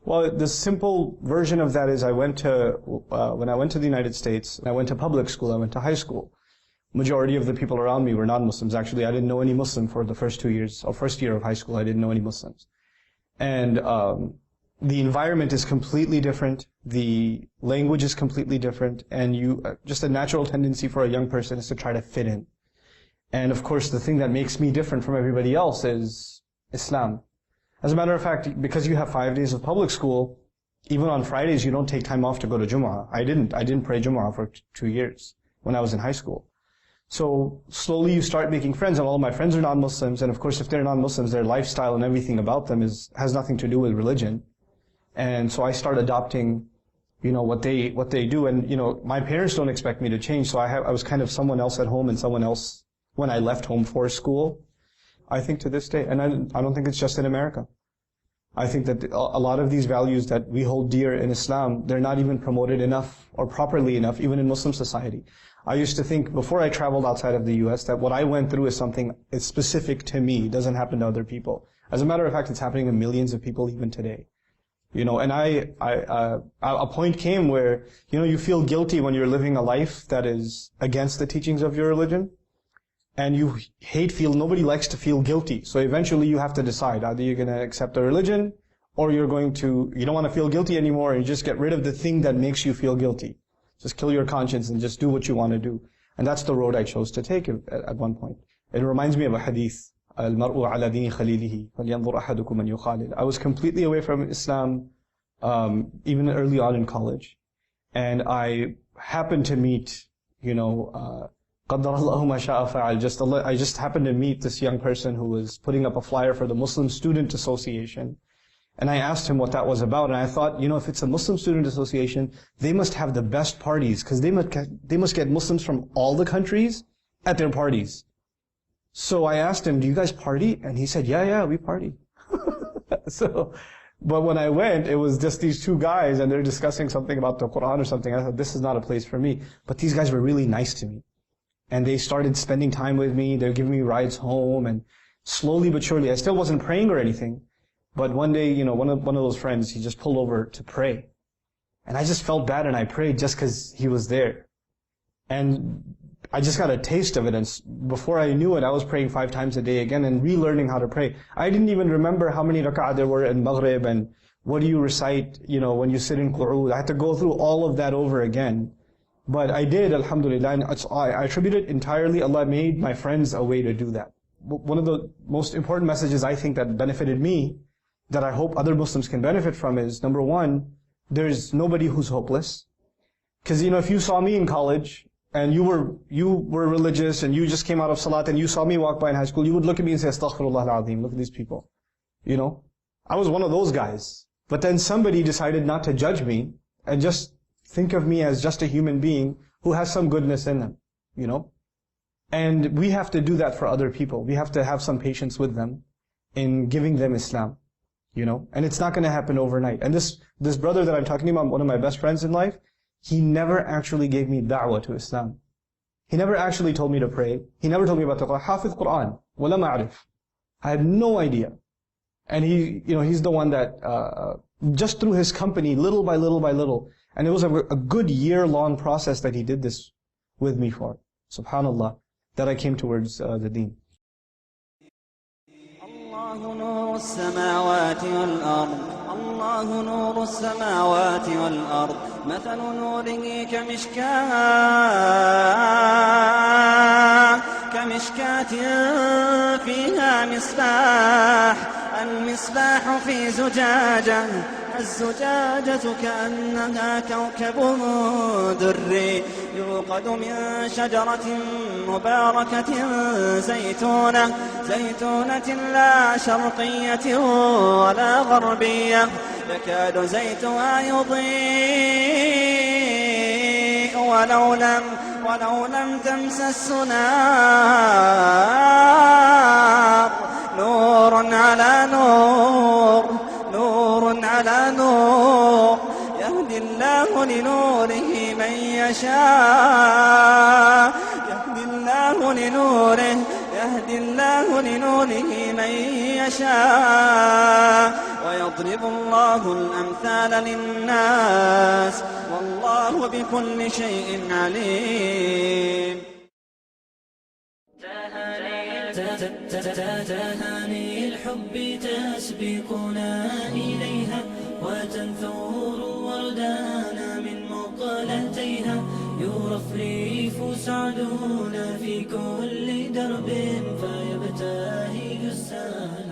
Well, the simple version of that is when I went to the United States, I went to public school, I went to high school. Majority of the people around me were non-Muslims. Actually, I didn't know any Muslim for the first 2 years, or first year of high school, I didn't know any Muslims. And the environment is completely different, the language is completely different, and just a natural tendency for a young person is to try to fit in. And of course, the thing that makes me different from everybody else is Islam. As a matter of fact, because you have 5 days of public school, even on Fridays you don't take time off to go to Jumu'ah. I didn't pray Jumu'ah for 2 years when I was in high school. So slowly you start making friends, and all of my friends are non-Muslims, and of course if they're non-Muslims, their lifestyle and everything about them has nothing to do with religion. And so I start adopting, what they do, and my parents don't expect me to change, so I was kind of someone else at home and someone else when I left home for school. I think to this day, and I don't think it's just in America. I think that a lot of these values that we hold dear in Islam, they're not even promoted enough or properly enough, even in Muslim society. I used to think, before I traveled outside of the US, that what I went through is something it's specific to me, doesn't happen to other people. As a matter of fact, it's happening to millions of people even today. And a point came where, you feel guilty when you're living a life that is against the teachings of your religion. And you nobody likes to feel guilty. So eventually you have to decide, either you're going to accept the religion, or you don't want to feel guilty anymore, and you just get rid of the thing that makes you feel guilty. Just kill your conscience and just do what you want to do. And that's the road I chose to take at one point. It reminds me of a hadith, الْمَرْءُ عَلَى دِينِ خَلِيلِهِ فَلْيَنْظُرْ أَحَدُكُمْ مَنْ يُخَالِلُ. I was completely away from Islam, even early on in college. And I happened to meet, قَدَّرَ اللَّهُ مَا شَاءَ فَعَلَ. I just happened to meet this young person who was putting up a flyer for the Muslim Student Association. And I asked him what that was about, and I thought, if it's a Muslim Student Association, they must have the best parties, because they must get Muslims from all the countries at their parties. So I asked him, do you guys party? And he said, yeah, we party. But when I went, it was just these two guys, and they're discussing something about the Quran or something. I thought, this is not a place for me. But these guys were really nice to me. And they started spending time with me, they were giving me rides home, and slowly but surely, I still wasn't praying or anything. But one day, one of those friends, he just pulled over to pray. And I just felt bad, and I prayed just because he was there. And I just got a taste of it, and before I knew it, I was praying 5 times a day again and relearning how to pray. I didn't even remember how many rak'ah there were in Maghrib, and what do you recite, when you sit in qu'ud. I had to go through all of that over again. But I did, alhamdulillah, and I attribute it entirely, Allah made my friends a way to do that. One of the most important messages I think that benefited me, that I hope other Muslims can benefit from, is, number one, there's nobody who's hopeless. Because, if you saw me in college, and you were religious, and you just came out of salat, and you saw me walk by in high school, you would look at me and say, Astaghfirullah al-Azim, look at these people. I was one of those guys. But then somebody decided not to judge me, and just think of me as just a human being who has some goodness in them, And we have to do that for other people. We have to have some patience with them in giving them Islam, And it's not going to happen overnight. And this brother that I'm talking about, one of my best friends in life, he never actually gave me da'wah to Islam. He never actually told me to pray. He never told me about the Quran. Hafiz Quran, wala ma'arif. I had no idea. And he's the one that, just through his company, little by little by little, and it was a good year-long process that he did this with me for, subhanallah, that I came towards the deen. الله نور السماوات والأرض الله نور السماوات والأرض مثل نوره كمشكاة فيها مصباح المصباح في زجاجة الزجاجة كأنها كوكب دري يوقد من شجرة مباركة زيتونة لا شرقية ولا غربية يكاد زيتها يضيء ولو لم تمسس نار نور على نور نور على نور يهدي الله لنوره من يشاء يهدي الله لنوره يهدي الله لنوره من يشاء ويضرب الله الأمثال للناس والله بكل شيء عليم. تهاني الحب تسبقنا إليها وتنثور وردانا من مقلتيها يرفرف سعدنا في كل درب فيبتهج السائل